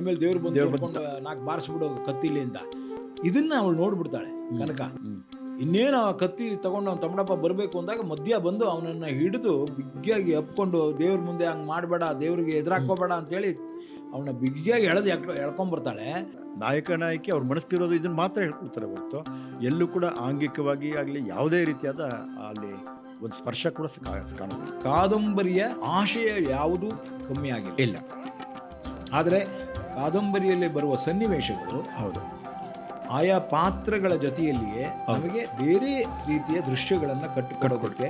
ಮೇಲೆ ದೇವ್ರು ಬಂದು ನಾಲ್ಕು ಬಾರಿಸ್ಬಿಡೋ ಕತ್ತಿಲಿ ಅಂತ. ಇದನ್ನ ಅವಳು ನೋಡ್ಬಿಡ್ತಾಳೆ ಕನಕ. ಇನ್ನೇನು ಆ ಕತ್ತಿ ತಗೊಂಡು ಅವ್ನು ತಮ್ಮಡಪ್ಪ ಬರಬೇಕು ಅಂದಾಗ ಮಧ್ಯ ಬಂದು ಅವನನ್ನು ಹಿಡಿದು ಬಿಗ್ಗಿಯಾಗಿ ಅಪ್ಕೊಂಡು ದೇವ್ರ ಮುಂದೆ ಹಂಗೆ ಮಾಡಬೇಡ, ದೇವ್ರಿಗೆ ಎದುರಾಕೋಬೇಡ ಅಂತೇಳಿ ಅವನ ಬಿಗ್ಗಿಯಾಗಿ ಎಳ್ಕೊಂಬರ್ತಾಳೆ. ನಾಯಕಿ ಅವ್ರ ಮನಸ್ಸಿರೋದು ಇದನ್ನು ಮಾತ್ರ ಹೇಳ್ಕೊಳ್ತಾರೆ ಹೊರತು ಎಲ್ಲೂ ಕೂಡ ಆಂಗಿಕವಾಗಿ ಆಗಲಿ ಯಾವುದೇ ರೀತಿಯಾದ ಅಲ್ಲಿ ಒಂದು ಸ್ಪರ್ಶ ಕೂಡ ಕಾಣುತ್ತೆ. ಕಾದಂಬರಿಯ ಆಶಯ ಯಾವುದೂ ಕಮ್ಮಿ ಆಗಿಲ್ಲ ಇಲ್ಲ. ಆದರೆ ಕಾದಂಬರಿಯಲ್ಲಿ ಬರುವ ಸನ್ನಿವೇಶಗಳು ಹೌದು ಆಯಾ ಪಾತ್ರಗಳ ಜೊತೆಯಲ್ಲಿಯೇ ನಮಗೆ ಬೇರೆ ರೀತಿಯ ದೃಶ್ಯಗಳನ್ನು ಕಟ್ಟಿಕೊಡೋದಕ್ಕೆ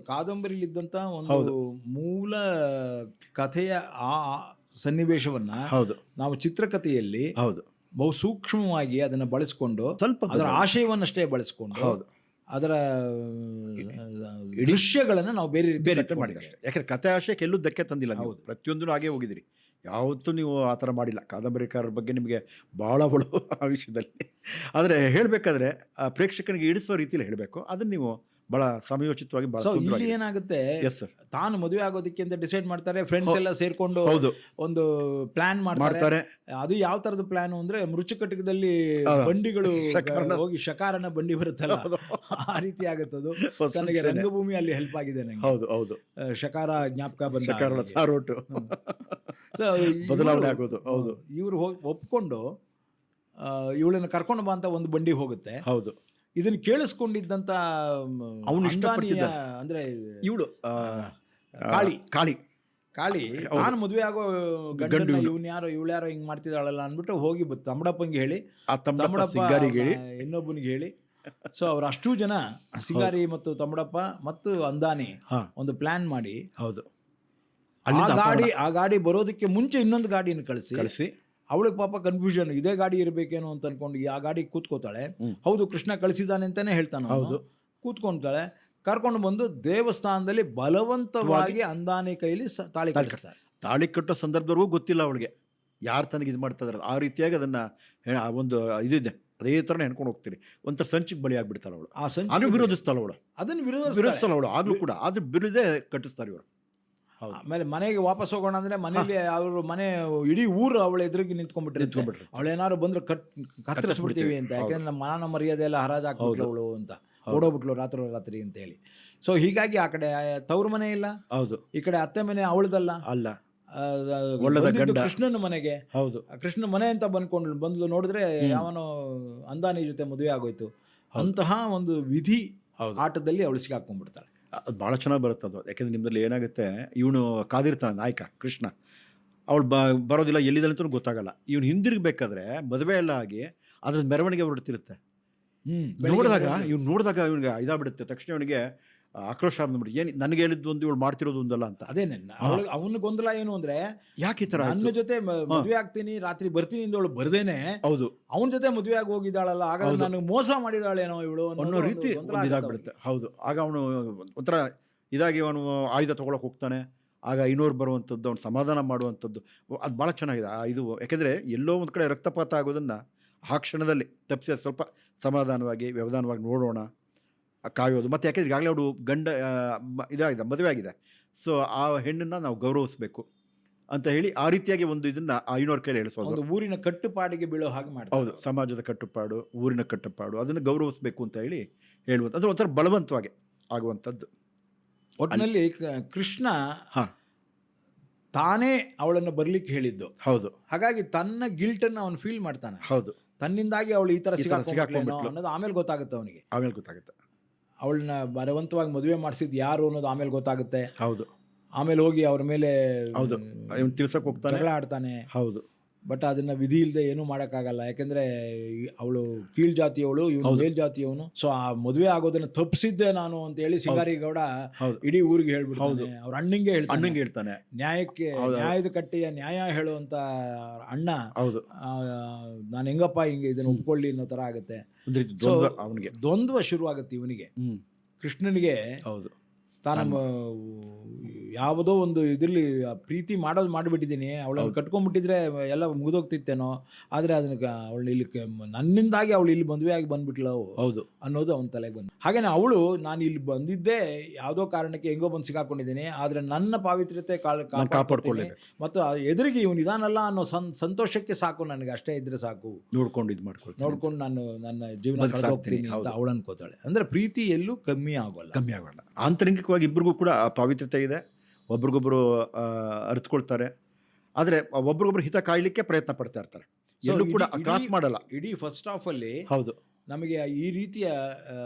ಕಾದಂಬರಿಲಿದ್ದಂಥ ಒಂದು ಮೂಲ ಕಥೆಯ ಆ ಸನ್ನಿವೇಶವನ್ನ ನಾವು ಚಿತ್ರಕಥೆಯಲ್ಲಿ ಬಹು ಸೂಕ್ಷ್ಮವಾಗಿ ಅದನ್ನು ಬಳಸಿಕೊಂಡು ಸ್ವಲ್ಪ ಅದರ ಆಶಯವನ್ನಷ್ಟೇ ಬಳಸಿಕೊಂಡು ಅದರ ದೃಶ್ಯಗಳನ್ನು ನಾವು ಬೇರೆ ರೀತಿ ಮಾಡಿದ್ರೆ. ಯಾಕಂದ್ರೆ ಕಥೆ ಆಶಯಕ್ಕೆ ಎಲ್ಲೂ ಧಕ್ಕೆ ತಂದಿಲ್ಲ. ಪ್ರತಿಯೊಂದು ಹಾಗೆ ಹೋಗಿದಿರಿ, ಯಾವತ್ತೂ ನೀವು ಆ ಥರ ಮಾಡಿಲ್ಲ. ಕಾದಂಬರಿಕಾರರ ಬಗ್ಗೆ ನಿಮಗೆ ಭಾಳ ಆ ವಿಷಯದಲ್ಲಿ. ಆದರೆ ಹೇಳಬೇಕಾದ್ರೆ ಪ್ರೇಕ್ಷಕನಿಗೆ ಇಡಿಸೋ ರೀತಿಯಲ್ಲಿ ಹೇಳಬೇಕು. ಅದನ್ನು ನೀವು ಬಹಳ ಸಮಯೋಚಿತವಾಗಿ ಇಲ್ಲಿ ಏನಾಗುತ್ತೆ, ತಾನು ಮದುವೆ ಆಗೋದಕ್ಕೆ ಅಂತ ಡಿಸೈಡ್ ಮಾಡ್ತಾರೆ, ಫ್ರೆಂಡ್ಸ್ ಎಲ್ಲ ಸೇರ್ಕೊಂಡು ಒಂದು ಪ್ಲಾನ್ ಮಾಡ್ತಾರೆ. ಅದು ಯಾವ ತರದ ಪ್ಲಾನ್ ಅಂದ್ರೆ ಮೃಚಕಟಕದಲ್ಲಿ ಬಂಡಿಗಳು ಹೋಗಿ ಶಕಾರನ ಬಂಡಿ ಬರುತ್ತಲ್ಲ, ಆ ರೀತಿ ಆಗುತ್ತದು. ನನಗೆ ರಂಗಭೂಮಿ ಅಲ್ಲಿ ಹೆಲ್ಪ್ ಆಗಿದೆ ನಂಗೆ. ಹೌದು ಶಕಾರ ಜ್ಞಾಪಕ ಬಂದ ಬದಲಾವಣೆ ಆಗೋದು. ಹೌದು, ಇವ್ರು ಒಪ್ಕೊಂಡು ಇವಳನ್ನ ಕರ್ಕೊಂಡು ಬಾ ಅಂತ ಒಂದು ಬಂಡಿ ಹೋಗುತ್ತೆ. ಹೌದು, ಇದನ್ನು ಕೇಳಿಸ್ಕೊಂಡಿದ್ದಂತ ಅವನು ಇಷ್ಟಪಡ್ತಿದ್ದ ಅಂದ್ರೆ ಇವಳು ಕಾಳಿ ನಾನು ಮದುವೆ ಆಗೋ ಗಂಡನ ಇವಳು ಯಾರೋ ಹಿಂಗ್ ಮಾಡ್ತಿದ್ದಾಳಲ್ಲ ಅಂದ್ಬಿಟ್ಟು ಹೋಗಿ ತಮ್ಮಡಪ್ಪಂಗೆ ಹೇಳಿ, ತಮ್ಮಡಪ್ಪ ಇನ್ನೊಬ್ಬನಿಗೆ ಹೇಳಿ, ಸೊ ಅವ್ರು ಅಷ್ಟೂ ಜನ ಸಿಂಗಾರಿ ಮತ್ತು ತಮ್ಮಡಪ್ಪ ಮತ್ತು ಅಂದಾನಿ ಒಂದು ಪ್ಲಾನ್ ಮಾಡಿ, ಆ ಗಾಡಿ ಬರೋದಕ್ಕೆ ಮುಂಚೆ ಇನ್ನೊಂದು ಗಾಡಿಯನ್ನು ಕಳಿಸಿ ಅವಳಿಗೆ ಪಾಪ ಕನ್ಫ್ಯೂಷನ್, ಇದೇ ಗಾಡಿ ಇರಬೇಕೇನೋ ಅಂತ ಅನ್ಕೊಂಡು ಆ ಗಾಡಿ ಕೂತ್ಕೋತಾಳೆ. ಹೌದು, ಕೃಷ್ಣ ಕಳಿಸಿದಾನೆ ಅಂತಾನೆ ಹೇಳ್ತಾನೆ. ಹೌದು, ಕೂತ್ಕೊಂತಾಳೆ. ಕರ್ಕೊಂಡು ಬಂದು ದೇವಸ್ಥಾನದಲ್ಲಿ ಬಲವಂತವಾಗಿ ಅಂದಾನಿ ಕೈಲಿ ತಾಳಿ ಕಳಿಸ್ತಾರೆ. ತಾಳಿ ಕಟ್ಟೋ ಸಂದರ್ಭದವರೆಗೂ ಗೊತ್ತಿಲ್ಲ ಅವಳಿಗೆ ಯಾರು ತನಗೆ ಇದು ಮಾಡ್ತಾ ಇದಾರೆ. ಆ ರೀತಿಯಾಗಿ ಅದನ್ನ ಒಂದು ಇದಿದೆ, ಅದೇ ಥರನೇ ಹೆಣ್ಕೊಂಡು ಹೋಗ್ತೀರಿ. ಒಂಥರ ಸಂಚಿಗೆ ಬಲಿ ಆಗ್ಬಿಡ್ತಾಳೆ ಅವಳು. ಆ ಸಂಚು ವಿರೋಧಿಸ್ತಾಳೆ ಅವಳು, ಅದನ್ನು ವಿರೋಧಿಸ್ತಾಳೆ ಅವಳು ಆಗ್ಲೂ ಕೂಡ. ಆದ್ರೆ ಬಿರುದೇ ಕಟ್ಟಿಸ್ತಾರೆ ಇವರು. ಆಮೇಲೆ ಮನೆಗೆ ವಾಪಸ್ ಹೋಗೋಣ ಅಂದ್ರೆ ಮನೇಲಿ ಅವರು ಮನೆ ಇಡೀ ಊರು ಅವಳ ಎದುರಿಗೆ ನಿಂತ್ಕೊಂಡ್ಬಿಟ್ಟಿರ್ತಾರೆ. ಅವಳೇನಾದ್ರು ಬಂದ್ರೆ ಕತ್ತರಿಸ್ಬಿಡ್ತೀವಿ ಅಂತ, ಯಾಕಂದ್ರೆ ನಮ್ಮ ಮಾನ ಮರ್ಯಾದೆ ಎಲ್ಲ ಹರಾಜ್ ಹಾಕ್ಬಿಟ್ಲು ಅವಳು ಅಂತ, ಓಡೋಗ್ಬಿಟ್ಲು ರಾತ್ರಿ ಅಂತ ಹೇಳಿ. ಸೊ ಹೀಗಾಗಿ ಆ ಕಡೆ ತವ್ರ ಮನೆ ಇಲ್ಲ, ಹೌದು, ಈ ಕಡೆ ಅತ್ತೆ ಮನೆ ಅವಳದಲ್ಲ, ಅಲ್ಲ ಕೃಷ್ಣನ ಮನೆಗೆ. ಹೌದು, ಕೃಷ್ಣ ಮನೆ ಅಂತ ಬಂದ್ಲು ನೋಡಿದ್ರೆ ಯಾವನೋ ಅಂದಾನಿ ಜೊತೆ ಮದುವೆ ಆಗೋಯ್ತು. ಅಂತಹ ಒಂದು ವಿಧಿ ಆಟದಲ್ಲಿ ಅವಳು ಸಿಗಾಕೊಂಡ್ಬಿಡ್ತಾಳೆ. ಅದು ಭಾಳ ಚೆನ್ನಾಗಿ ಬರುತ್ತೆ ಅದು. ಯಾಕೆಂದರೆ ನಿಮ್ಮಲ್ಲಿ ಏನಾಗುತ್ತೆ, ಇವನು ಕಾದಿರ್ತಾನೆ ನಾಯಕ ಕೃಷ್ಣ, ಅವಳು ಬರೋದಿಲ್ಲ, ಎಲ್ಲಿದ್ದಾಳೆ ಅಂತ ಗೊತ್ತಾಗಲ್ಲ. ಇವನು ಹಿಂದಿರುಗಬೇಕಾದ್ರೆ ಮದುವೆ ಎಲ್ಲ ಆಗಿ ಅದ್ರ ಮೆರವಣಿಗೆ ಹೊರಡ್ತಿರುತ್ತೆ. ನೋಡಿದಾಗ ಇವನಿಗೆ ಇದಾಗ್ಬಿಡುತ್ತೆ. ತಕ್ಷಣ ಇವನಿಗೆ ಆಕ್ರೋಶ ಬಂದ್ಬಿಟ್ಟು, ಏನು ನನಗೆ ಹೇಳಿದ್ದು ಒಂದು, ಇವಳು ಮಾಡ್ತಿರೋದು ಒಂದಲ್ಲ ಅಂತ. ಅದೇನೆ ಅವನ ಗೊಂದಲ ಏನು ಅಂದ್ರೆ, ಯಾಕೆ ಈ ಥರ ನನ್ನ ಜೊತೆ ಮದುವೆ ಆಗ್ತೀನಿ, ರಾತ್ರಿ ಬರ್ತೀನಿ ಇಂದವಳು ಬರ್ದೇನೆ, ಹೌದು ಅವನ ಜೊತೆ ಮದುವೆ ಆಗಿ ಹೋಗಿದ್ದಾಳಲ್ಲ, ಆಗ ನನಗೆ ಮೋಸ ಮಾಡಿದಾಳೇನೋ ಇವಳು ಅನ್ನೋ ರೀತಿ ಇದಾಗ್ಬಿಡುತ್ತೆ. ಹೌದು, ಆಗ ಅವನು ಒಂಥರ ಇದಾಗಿ ಅವನು ಆಯುಧ ತೊಗೊಳಕ್ಕೆ ಹೋಗ್ತಾನೆ. ಆಗ ಇನ್ನೂರು ಬರುವಂಥದ್ದು, ಅವ್ನು ಸಮಾಧಾನ ಮಾಡುವಂಥದ್ದು, ಅದು ಭಾಳ ಚೆನ್ನಾಗಿದೆ. ಇದು ಯಾಕೆಂದರೆ ಎಲ್ಲೋ ಒಂದು ಕಡೆ ರಕ್ತಪಾತ ಆಗೋದನ್ನು ಆ ಕ್ಷಣದಲ್ಲಿ ತಪ್ಪಿಸಿ ಸ್ವಲ್ಪ ಸಮಾಧಾನವಾಗಿ ವ್ಯವಧಾನವಾಗಿ ನೋಡೋಣ, ಕಾಯೋದು. ಮತ್ತು ಯಾಕೆಂದ್ರೆ ಈಗಾಗಲೇ ಅವಳು ಇದಾಗಿದೆ, ಮದುವೆ ಆಗಿದೆ. ಸೊ ಆ ಹೆಣ್ಣನ್ನು ನಾವು ಗೌರವಿಸಬೇಕು ಅಂತ ಹೇಳಿ ಆ ರೀತಿಯಾಗಿ ಒಂದು ಇದನ್ನು ಐನೋರ್ ಕೈಲಿ ಹೇಳಿಸೋದು. ಊರಿನ ಕಟ್ಟುಪಾಡಿಗೆ ಬೀಳೋ ಹಾಗೆ ಮಾಡಿ, ಹೌದು, ಸಮಾಜದ ಕಟ್ಟುಪಾಡು, ಊರಿನ ಕಟ್ಟುಪಾಡು, ಅದನ್ನು ಗೌರವಿಸಬೇಕು ಅಂತ ಹೇಳಿ ಹೇಳುವಂಥ, ಅದು ಒಂಥರ ಬಲವಂತವಾಗಿ ಆಗುವಂಥದ್ದು. ಒಟ್ಟಿನಲ್ಲಿ ಕೃಷ್ಣ ತಾನೇ ಅವಳನ್ನು ಬರ್ಲಿಕ್ಕೆ ಹೇಳಿದ್ದು. ಹೌದು, ಹಾಗಾಗಿ ತನ್ನ ಗಿಲ್ಟನ್ನು ಅವನು ಫೀಲ್ ಮಾಡ್ತಾನೆ. ಹೌದು, ತನ್ನಿಂದಾಗಿ ಅವಳು ಈ ಥರ ಸಿಗಾಕೊಂಡ್ಬಿಟ್ಲು ಅನ್ನೋದು ಆಮೇಲೆ ಗೊತ್ತಾಗುತ್ತೆ ಅವನಿಗೆ. ಅವಳನ್ನ ಬಲವಂತವಾಗಿ ಮದುವೆ ಮಾಡಿಸಿದ್ ಯಾರು ಅನ್ನೋದು ಆಮೇಲೆ ಗೊತ್ತಾಗುತ್ತೆ. ಹೌದು, ಆಮೇಲೆ ಹೋಗಿ ಅವ್ರ ಮೇಲೆ ಹೌದು ತಿಳ್ಸಕ್ ಹೋಗ್ತಾನೆ, ಜಗಳ ಆಡ್ತಾನೆ. ಹೌದು, ಬಟ್ ಅದನ್ನ ವಿಧಿ ಇಲ್ಲದೆ ಏನೂ ಮಾಡೋಕ್ಕಾಗಲ್ಲ. ಯಾಕೆಂದ್ರೆ ಅವಳು ಕೀಳ್ ಜಾತಿಯವಳು, ಇವನು ಮೇಲ್ ಜಾತಿಯವನು. ಸೊ ಆ ಮದುವೆ ಆಗೋದನ್ನ ತಪ್ಪಿಸಿದ್ದೆ ನಾನು ಅಂತ ಹೇಳಿ ಸಿಂಗಾರಿ ಗೌಡ ಇಡೀ ಊರಿಗೆ ಹೇಳ್ಬಿಡ್ತಾನೆ. ಅವ್ರ ಅಣ್ಣಂಗೆ ಹೇಳ್ತಾನೆ. ನ್ಯಾಯದ ಕಟ್ಟೆಯ ನ್ಯಾಯ ಹೇಳುವಂತ ಅಣ್ಣ, ಹೌದು, ನಾನು ಹೆಂಗಪ್ಪ ಹಿಂಗೆ ಇದನ್ನ ಒಪ್ಕೊಳ್ಳಿ ಅನ್ನೋ ತರ ಆಗುತ್ತೆ. ಅವನಿಗೆ ದ್ವಂದ್ವ ಶುರು ಆಗುತ್ತೆ ಇವನಿಗೆ. ಕೃಷ್ಣನಿಗೆ ಹೌದು, ತಾನು ಯಾವುದೋ ಒಂದು ಇದರಲ್ಲಿ ಪ್ರೀತಿ ಮಾಡಿಬಿಟ್ಟಿದ್ದೀನಿ, ಅವಳನ್ನು ಕಟ್ಕೊಂಡ್ಬಿಟ್ಟಿದ್ರೆ ಎಲ್ಲ ಮುಗಿದೋಗ್ತಿತ್ತೇನೋ, ಆದರೆ ಅದನ್ನ ಅವಳು ಇಲ್ಲಿ ನನ್ನಿಂದಾಗಿ ಅವಳು ಇಲ್ಲಿ ಮದುವೆ ಆಗಿ ಬಂದ್ಬಿಟ್ಲು ಹೌದು ಅನ್ನೋದು ಅವನ ತಲೆಗೆ ಬಂದು. ಹಾಗೇನೆ ಅವಳು ನಾನು ಇಲ್ಲಿ ಬಂದಿದ್ದೇ ಯಾವುದೋ ಕಾರಣಕ್ಕೆ ಹೆಂಗೋ ಬಂದು ಸಿಗಾಕೊಂಡಿದ್ದೀನಿ, ಆದರೆ ನನ್ನ ಪಾವಿತ್ರ್ಯತೆ ಕಾಪಾಡ್ಕೊಳ್ಳಿ ಮತ್ತು ಎದುರಿಗೆ ಇವನು ಇದಾನಲ್ಲ ಅನ್ನೋ ಸಂತೋಷಕ್ಕೆ ಸಾಕು, ನನಗೆ ಅಷ್ಟೇ ಇದ್ರೆ ಸಾಕು, ನೋಡ್ಕೊಂಡು ನಾನು ನನ್ನ ಜೀವನ ಕಳೆದೋಗ್ತೀನಿ ಅಂತ ಅವಳು ಅನ್ಕೋತಾಳೆ. ಅಂದರೆ ಪ್ರೀತಿ ಎಲ್ಲೂ ಕಮ್ಮಿ ಆಗೋಲ್ಲ. ಆಂತರಿಕವಾಗಿ ಇಬ್ಬರಿಗೂ ಕೂಡ ಪಾವಿತ್ರ್ಯತೆ ಇದೆ, ಒಬ್ರಿಗೊಬ್ರು ಅರಿತುಕೊಳ್ತಾರೆ, ಆದರೆ ಒಬ್ರಿಗೊಬ್ರು ಹಿತ ಕಾಯಲಿಕ್ಕೆ ಪ್ರಯತ್ನ ಪಡ್ತಾ ಇರ್ತಾರೆ, ಎಲ್ಲೂ ಕೂಡ ಕ್ರಾಸ್ ಮಾಡಲ್ಲ. ಇಡೀ ಫಸ್ಟ್ ಹಾಫ್ ಅಲ್ಲಿ ಹೌದು ನಮಗೆ ಈ ರೀತಿಯ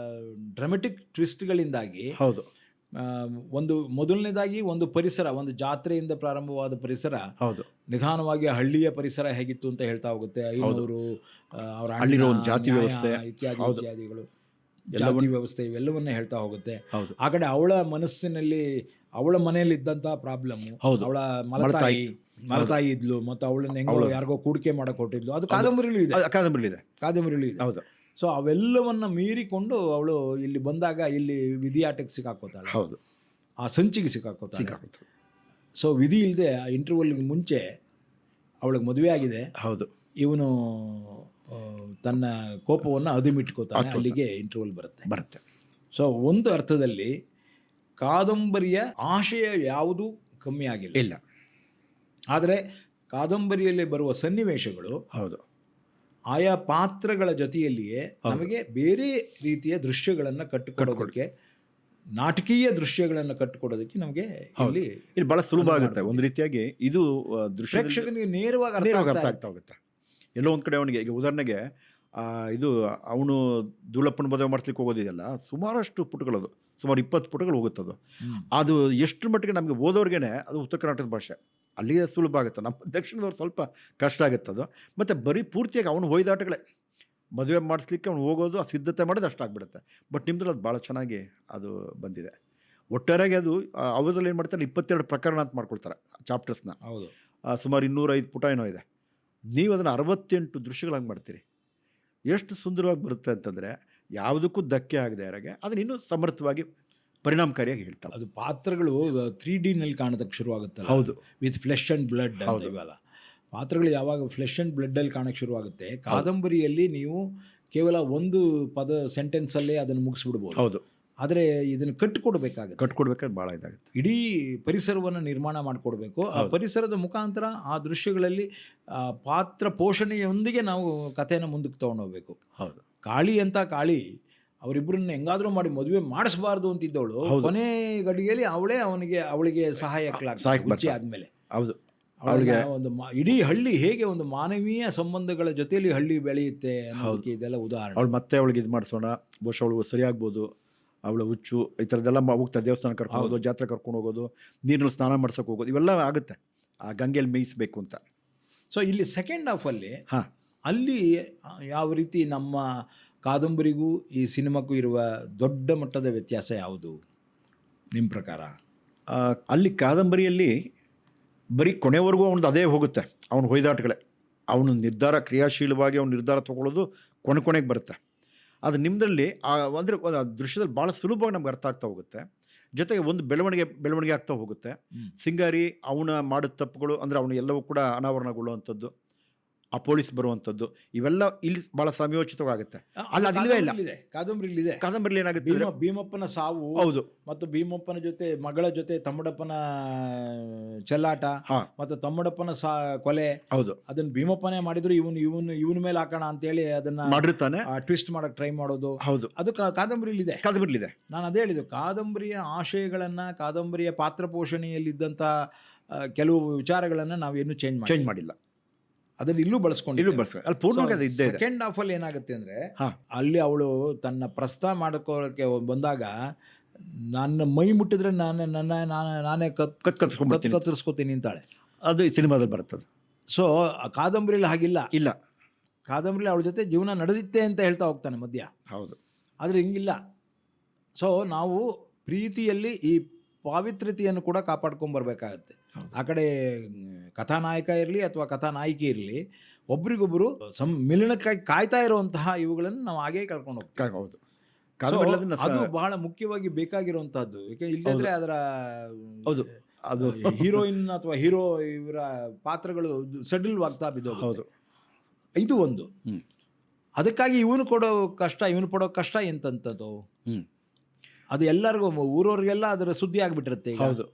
ಡ್ರಾಮೆಟಿಕ್ ಟ್ವಿಸ್ಟ್ಗಳಿಂದಾಗಿ, ಹೌದು, ಮೊದಲನೇದಾಗಿ ಒಂದು ಪರಿಸರ, ಒಂದು ಜಾತ್ರೆಯಿಂದ ಪ್ರಾರಂಭವಾದ ಪರಿಸರ ಹೌದು ನಿಧಾನವಾಗಿ ಹಳ್ಳಿಯ ಪರಿಸರ ಹೇಗಿತ್ತು ಅಂತ ಹೇಳ್ತಾ ಹೋಗುತ್ತೆ. ಐನೂರು ಅವರ ಜಾತಿ ವ್ಯವಸ್ಥೆ ಇತ್ಯಾದಿಗಳು, ಜಾತಿ ವ್ಯವಸ್ಥೆ ಇವೆಲ್ಲವನ್ನ ಹೇಳ್ತಾ ಹೋಗುತ್ತೆ. ಆ ಕಡೆ ಅವಳ ಮನಸ್ಸಿನಲ್ಲಿ, ಅವಳ ಮನೆಯಲ್ಲಿ ಇದ್ದಂತಹ ಪ್ರಾಬ್ಲಮ್, ಅವಳ ಮಲತಾಯಿ ಇದ್ಲು ಮತ್ತು ಅವಳನ್ನ ಹೆಂಗೋ ಯಾರಿಗೋ ಕೂಡಿಕೆ ಮಾಡಕ್ ಹೊಟ್ಟಿದ್ಲು, ಅದು ಕಾದಂಬರಿಲೂ ಇದೆ. ಹೌದು. ಸೊ ಅವೆಲ್ಲವನ್ನ ಮೀರಿಕೊಂಡು ಅವಳು ಇಲ್ಲಿ ಬಂದಾಗ ಇಲ್ಲಿ ವಿಧಿಯಾಟಕ್ಕೆ ಸಿಕ್ಕಾಕೋತಾಳೆ, ಹೌದು, ಆ ಸಂಚಿಗೆ ಸಿಕ್ಕಾಕೋತಾಳೆ. ಸೊ ವಿಧಿ ಇಲ್ಲದೆ ಇಂಟರ್ವಲ್ಗೆ ಮುಂಚೆ ಅವಳಿಗೆ ಮದುವೆ ಆಗಿದೆ. ಹೌದು, ಇವನು ತನ್ನ ಕೋಪವನ್ನು ಅದುಮಿಟ್ಕೋತಾನೆ. ಅಲ್ಲಿಗೆ ಇಂಟರ್ವಲ್ ಬರುತ್ತೆ. ಸೊ ಒಂದು ಅರ್ಥದಲ್ಲಿ ಕಾದಂಬರಿಯ ಆಶಯ ಯಾವುದೂ ಕಮ್ಮಿ ಆಗಿಲ್ಲ, ಆದರೆ ಕಾದಂಬರಿಯಲ್ಲಿ ಬರುವ ಸನ್ನಿವೇಶಗಳು ಹೌದು ಆಯಾ ಪಾತ್ರಗಳ ಜೊತೆಯಲ್ಲಿಯೇ ನಮಗೆ ಬೇರೆ ರೀತಿಯ ದೃಶ್ಯಗಳನ್ನು ಕಟ್ಟಿಕೊಡೋದಕ್ಕೆ, ನಾಟಕೀಯ ದೃಶ್ಯಗಳನ್ನು ಕಟ್ಟಿಕೊಡೋದಕ್ಕೆ ನಮಗೆ ಇಲ್ಲಿ ಬಹಳ ಸುಲಭ ಆಗುತ್ತೆ. ಒಂದು ರೀತಿಯಾಗಿ ಇದು ಪ್ರೇಕ್ಷಕನಿಗೆ ನೇರವಾಗಿ ಅರ್ಥ ಆಗ್ತಾ ಹೋಗುತ್ತೆ. ಎಲ್ಲೋ ಒಂದು ಕಡೆ ಅವನಿಗೆ, ಈಗ ಉದಾಹರಣೆಗೆ ಇದು ಅವನು ದುಳಪ್ಪನ ಮದುವೆ ಮಾಡಿಸ್ಲಿಕ್ಕೆ ಹೋಗೋದಿದೆಯಲ್ಲ, ಸುಮಾರಷ್ಟು ಪುಟಗಳದು, ಸುಮಾರು 20 ಪುಟಗಳು ಹೋಗುತ್ತದು. ಅದು ಎಷ್ಟು ಮಟ್ಟಿಗೆ ನಮಗೆ ಓದೋರ್ಗೇನೆ ಅದು ಉತ್ತರ ಕರ್ನಾಟಕದ ಭಾಷೆ, ಅಲ್ಲಿಗೆ ಸುಲಭ ಆಗುತ್ತೆ. ನಮ್ಮ ದಕ್ಷಿಣದವ್ರು ಸ್ವಲ್ಪ ಕಷ್ಟ ಆಗುತ್ತೆ ಅದು. ಮತ್ತು ಬರೀ ಪೂರ್ತಿಯಾಗಿ ಅವನು ಹೊಯ್ದಾಟಗಳೇ, ಮದುವೆ ಮಾಡಿಸ್ಲಿಕ್ಕೆ ಅವ್ನು ಹೋಗೋದು, ಆ ಸಿದ್ಧತೆ ಮಾಡೋದು ಅಷ್ಟಾಗ್ಬಿಡುತ್ತೆ. ಬಟ್ ನಿಮ್ದ್ರಲ್ಲಿ ಅದು ಭಾಳ ಚೆನ್ನಾಗಿ ಅದು ಬಂದಿದೆ. ಒಟ್ಟಾರೆಯಾಗಿ ಅದು ಅವರಲ್ಲಿ ಏನು ಮಾಡ್ತಾರೆ, 22 ಪ್ರಕರಣ ಅಂತ ಮಾಡ್ಕೊಳ್ತಾರೆ ಚಾಪ್ಟರ್ಸ್ನ. ಹೌದು, ಸುಮಾರು 205 ಪುಟ ಏನೋ ಇದೆ. ನೀವು ಅದನ್ನು 68 ದೃಶ್ಯಗಳಾಗಿ ಮಾಡ್ತೀರಿ. ಎಷ್ಟು ಸುಂದರವಾಗಿ ಬರುತ್ತೆ ಅಂತಂದರೆ, ಯಾವುದಕ್ಕೂ ಧಕ್ಕೆ ಆಗದೆ ಯಾರಾಗೆ ಅದನ್ನು ಇನ್ನೂ ಸಮರ್ಥವಾಗಿ ಪರಿಣಾಮಕಾರಿಯಾಗಿ ಹೇಳ್ತಾರೆ. ಅದು ಪಾತ್ರಗಳು 3D ನಲ್ಲಿ ಕಾಣೋದಕ್ಕೆ ಶುರುವಾಗುತ್ತಲ್ಲ. ಹೌದು, ವಿತ್ ಫ್ಲೆಶ್ ಆ್ಯಂಡ್ ಬ್ಲಡ್ ಅಂತ ಇವೆಲ್ಲ ಪಾತ್ರಗಳು ಯಾವಾಗ ಫ್ಲೆಶ್ ಆ್ಯಂಡ್ ಬ್ಲಡ್ಡಲ್ಲಿ ಕಾಣೋಕ್ಕೆ ಶುರುವಾಗುತ್ತೆ, ಕಾದಂಬರಿಯಲ್ಲಿ ನೀವು ಕೇವಲ ಒಂದು ಸೆಂಟೆನ್ಸಲ್ಲೇ ಅದನ್ನು ಮುಗಿಸ್ಬಿಡ್ಬೋದು. ಹೌದು, ಆದರೆ ಇದನ್ನು ಕಟ್ಟಿಕೊಡ್ಬೇಕಾದ್ರೆ ಭಾಳ ಇದಾಗುತ್ತೆ. ಇಡೀ ಪರಿಸರವನ್ನು ನಿರ್ಮಾಣ ಮಾಡಿಕೊಡ್ಬೇಕು. ಆ ಪರಿಸರದ ಮುಖಾಂತರ ಆ ದೃಶ್ಯಗಳಲ್ಲಿ ಪಾತ್ರ ಪೋಷಣೆಯೊಂದಿಗೆ ನಾವು ಕಥೆಯನ್ನು ಮುಂದಕ್ಕೆ ತೊಗೊಂಡೋಗ್ಬೇಕು. ಹೌದು, ಕಾಳಿ ಅವರಿಬ್ಬರನ್ನ ಹೆಂಗಾದ್ರೂ ಮಾಡಿ ಮದುವೆ ಮಾಡಿಸಬಾರ್ದು ಅಂತಿದ್ದವಳು ಕೊನೆ ಗಡಿಗೆಯಲ್ಲಿ ಅವಳಿಗೆ ಸಹಾಯಕ್ಕಾಗ್ತದೆ ಆದ್ಮೇಲೆ. ಹೌದು, ಅವಳಿಗೆ ಒಂದು ಇಡೀ ಹಳ್ಳಿ ಹೇಗೆ ಒಂದು ಮಾನವೀಯ ಸಂಬಂಧಗಳ ಜೊತೆಯಲ್ಲಿ ಹಳ್ಳಿ ಬೆಳೆಯುತ್ತೆ ಅನ್ನೋದಕ್ಕೆ ಇದೆಲ್ಲ ಉದಾಹರಣೆ. ಅವಳು ಮತ್ತೆ ಅವಳಿಗೆ ಇದು ಮಾಡಿಸೋಣ, ಬಹುಶಃ ಅವಳು ಸರಿಯಾಗ್ಬೋದು, ಅವಳ ಹುಚ್ಚು ಈ ಥರದ್ದೆಲ್ಲ ಹೋಗ್ತಾ, ದೇವಸ್ಥಾನ ಕರ್ಕೊಂಡು ಹೋಗೋದು, ಜಾತ್ರೆ ಕರ್ಕೊಂಡು ಹೋಗೋದು, ನೀರಿನಲ್ಲಿ ಸ್ನಾನ ಮಾಡ್ಸೋಕೆ ಹೋಗೋದು, ಇವೆಲ್ಲ ಆಗುತ್ತೆ ಆ ಗಂಗೆಯಲ್ಲಿ ಮೇಯಿಸಬೇಕು ಅಂತ. ಸೊ ಇಲ್ಲಿ ಸೆಕೆಂಡ್ ಹಾಫಲ್ಲಿ ಅಲ್ಲಿ ಯಾವ ರೀತಿ ನಮ್ಮ ಕಾದಂಬರಿಗೂ ಈ ಸಿನಿಮಾಕ್ಕೂ ಇರುವ ದೊಡ್ಡ ಮಟ್ಟದ ವ್ಯತ್ಯಾಸ ಯಾವುದು ನಿಮ್ಮ ಪ್ರಕಾರ? ಅಲ್ಲಿ ಕಾದಂಬರಿಯಲ್ಲಿ ಬರೀ ಕೊನೆವರೆಗೂ ಅವನದು ಅದೇ ಹೋಗುತ್ತೆ, ಅವನು ಹೊಯ್ದಾಟಗಳೇ, ಅವನು ಕ್ರಿಯಾಶೀಲವಾಗಿ ಅವನು ನಿರ್ಧಾರ ತೊಗೊಳ್ಳೋದು ಕೊನೆಗೆ ಬರುತ್ತೆ. ಅದು ನಿಮ್ಮದ್ರಲ್ಲಿ ಅಂದರೆ ದೃಶ್ಯದಲ್ಲಿ ಭಾಳ ಸುಲಭವಾಗಿ ನಮ್ಗೆ ಅರ್ಥ ಆಗ್ತಾ ಹೋಗುತ್ತೆ. ಜೊತೆಗೆ ಒಂದು ಬೆಳವಣಿಗೆ ಆಗ್ತಾ ಹೋಗುತ್ತೆ. ಸಿಂಗಾರಿ ಅವನ ಮಾಡಿದ ತಪ್ಪುಗಳು, ಅಂದರೆ ಅವನು ಎಲ್ಲವೂ ಕೂಡ ಅನಾವರಣಗೊಳ್ಳುವಂಥದ್ದು, ಆ ಪೊಲೀಸ್ ಬರುವಂಥದ್ದು, ಇವೆಲ್ಲ ಇಲ್ಲಿ ಭಾಳ ಸಮಯೋಚಿತವಾಗುತ್ತೆ. ಅಲ್ಲ, ಅದಿಲ್ಲವೇ ಇಲ್ಲ ಕಾದಂಬರಿಲಿ ಏನಾಗುತ್ತೆ, ಭೀಮಪ್ಪನ ಸಾವು, ಹೌದು, ಮತ್ತು ಭೀಮಪ್ಪನ ಜೊತೆ ಮಗಳ ಜೊತೆ ತಮ್ಮಡಪ್ಪನ ಚೆಲ್ಲಾಟ, ಮತ್ತು ತಮ್ಮಡಪ್ಪನ ಕೊಲೆ, ಹೌದು, ಅದನ್ನ ಭೀಮಪ್ಪನೇ ಮಾಡಿದ್ರು, ಇವನ ಮೇಲೆ ಹಾಕೋಣ ಅಂತೇಳಿ ಅದನ್ನ ಮಾಡಿರ್ತಾನೆ, ಟ್ವಿಸ್ಟ್ ಮಾಡಕ್ ಟ್ರೈ ಮಾಡೋದು. ಹೌದು, ಅದು ಕಾದಂಬರಿಲಿ ಇದೆ. ನಾನು ಅದೇ ಹೇಳಿದ್ದು, ಕಾದಂಬರಿಯ ಆಶಯಗಳನ್ನ, ಕಾದಂಬರಿಯ ಪಾತ್ರ ಪೋಷಣೆಯಲ್ಲಿದ್ದಂಥ ಕೆಲವು ವಿಚಾರಗಳನ್ನ ನಾವೇನು ಚೇಂಜ್ ಮಾಡಿಲ್ಲ, ಅದನ್ನ ಇಲ್ಲೂ ಬಳಸ್ಕೊಂಡು ಸೆಕೆಂಡ್ ಹಾಫ್ ಅಲ್ಲಿ ಏನಾಗುತ್ತೆ ಅಂದ್ರೆ, ಅಲ್ಲಿ ಅವಳು ತನ್ನ ಪ್ರಸ್ತಾವ ಮಾಡ್ಕೊಳ್ಳೋಕೆ ಬಂದಾಗ, ನನ್ನ ಮೈ ಮುಟ್ಟಿದ್ರೆ ನಾನೇ ಕತ್ತರಿಸ್ಕೋತೀನಿ ಅಂತಾಳೆ. ಅದು ಸಿನಿಮಾದಲ್ಲಿ ಬರ್ತದೆ. ಸೊ ಕಾದಂಬರಿಲಿ ಹಾಗಿಲ್ಲ. ಇಲ್ಲ. ಕಾದಂಬರಿಲಿ ಅವಳ ಜೊತೆ ಜೀವನ ನಡೆದಿತ್ತೆ ಅಂತ ಹೇಳ್ತಾ ಹೋಗ್ತಾನೆ ಮಧ್ಯ. ಹೌದು. ಆದರೆ ಹಿಂಗಿಲ್ಲ. ಸೊ ನಾವು ಪ್ರೀತಿಯಲ್ಲಿ ಈ ಪಾವಿತ್ರ್ಯತೆಯನ್ನು ಕೂಡ ಕಾಪಾಡ್ಕೊಂಬರ್ಬೇಕಾಗತ್ತೆ. ಆ ಕಡೆ ಕಥಾನಾಯಕ ಇರಲಿ ಅಥವಾ ಕಥಾನಾಯಕಿ ಇರಲಿ, ಒಬ್ರಿಗೊಬ್ಬರು ಮಿಲನಕ್ಕಾಗಿ ಕಾಯ್ತಾ ಇರುವಂತಹ ಇವುಗಳನ್ನು ನಾವು ಹಾಗೇ ಕಳ್ಕೊಂಡು ಹೋಗ್ತೀವಿ. ಹೌದು. ಅದು ಬಹಳ ಮುಖ್ಯವಾಗಿ ಬೇಕಾಗಿರುವಂತಹದ್ದು. ಏಕೆ ಇಲ್ಲದ್ರೆ ಅದರ ಹೌದು ಅದು ಹೀರೋಯಿನ್ ಅಥವಾ ಹೀರೋ ಇವರ ಪಾತ್ರಗಳು ಸಡಿಲವಾಗ್ತಾ ಬಿದ್ದೋಗುತ್ತೆ. ಇದು ಒಂದು. ಅದಕ್ಕಾಗಿ ಇವನು ಕೊಡೋ ಕಷ್ಟ, ಇವನು ಪಡೋ ಕಷ್ಟ ಎಂತಂಥದ್ದು, ಅದು ಎಲ್ಲರಿಗೂ ಊರವ್ರಿಗೆಲ್ಲ ಅದರ ಸುದ್ದಿ ಆಗಿಬಿಟ್ಟಿರುತ್ತೆ. ಹೌದು.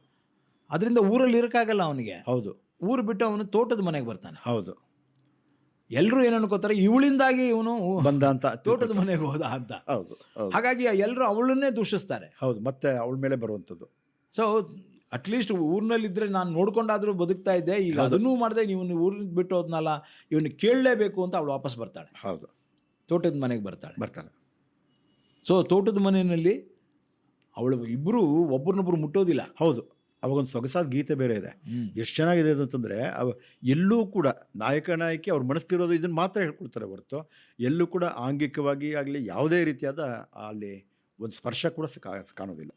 ಅದರಿಂದ ಊರಲ್ಲಿ ಇರೋಕ್ಕಾಗಲ್ಲ ಅವನಿಗೆ. ಹೌದು. ಊರು ಬಿಟ್ಟು ಅವನು ತೋಟದ ಮನೆಗೆ ಬರ್ತಾನೆ. ಹೌದು. ಎಲ್ಲರೂ ಏನು ಅನ್ಕೋತಾರೆ, ಇವಳಿಂದಾಗಿ ಇವನು ಬಂದ ಅಂತ, ತೋಟದ ಮನೆಗೆ ಹೋದ ಅಂತ. ಹೌದು. ಹಾಗಾಗಿ ಎಲ್ಲರೂ ಅವಳನ್ನೇ ದೂಷಿಸ್ತಾರೆ. ಹೌದು. ಮತ್ತೆ ಅವಳ ಮೇಲೆ ಬರುವಂಥದ್ದು. ಸೊ ಅಟ್ಲೀಸ್ಟ್ ಊರಿನಲ್ಲಿದ್ದರೆ ನಾನು ನೋಡ್ಕೊಂಡಾದರೂ ಬದುಕ್ತಾ ಇದ್ದೆ, ಈಗ ಅದನ್ನೂ ಮಾಡಿದೆ, ನೀವು ಊರಿನ ಬಿಟ್ಟು ಹೋದ್ನಲ್ಲ, ಇವನು ಕೇಳಲೇಬೇಕು ಅಂತ ಅವಳು ವಾಪಸ್ ಬರ್ತಾಳೆ. ಹೌದು. ತೋಟದ ಮನೆಗೆ ಬರ್ತಾಳೆ. ಸೊ ತೋಟದ ಮನೆಯಲ್ಲಿ ಅವಳು ಇಬ್ಬರು ಒಬ್ಬರನ್ನೊಬ್ಬರು ಮುಟ್ಟೋದಿಲ್ಲ. ಹೌದು. ಅವಾಗೊಂದು ಸೊಗಸಾದ ಗೀತೆ ಬೇರೆ ಇದೆ. ಎಷ್ಟು ಚೆನ್ನಾಗಿದೆ ಅದು ಅಂತಂದರೆ, ಎಲ್ಲೂ ಕೂಡ ನಾಯಕಿ ಅವ್ರ ಮನಸ್ಸಿರೋದು ಇದನ್ನು ಮಾತ್ರ ಹೇಳ್ಕೊಡ್ತಾರೆ ಹೊರತು ಎಲ್ಲೂ ಕೂಡ ಆಂಗಿಕವಾಗಿ ಆಗಲಿ ಯಾವುದೇ ರೀತಿಯಾದ ಅಲ್ಲಿ ಒಂದು ಸ್ಪರ್ಶ ಕೂಡ ಕಾಣೋದಿಲ್ಲ.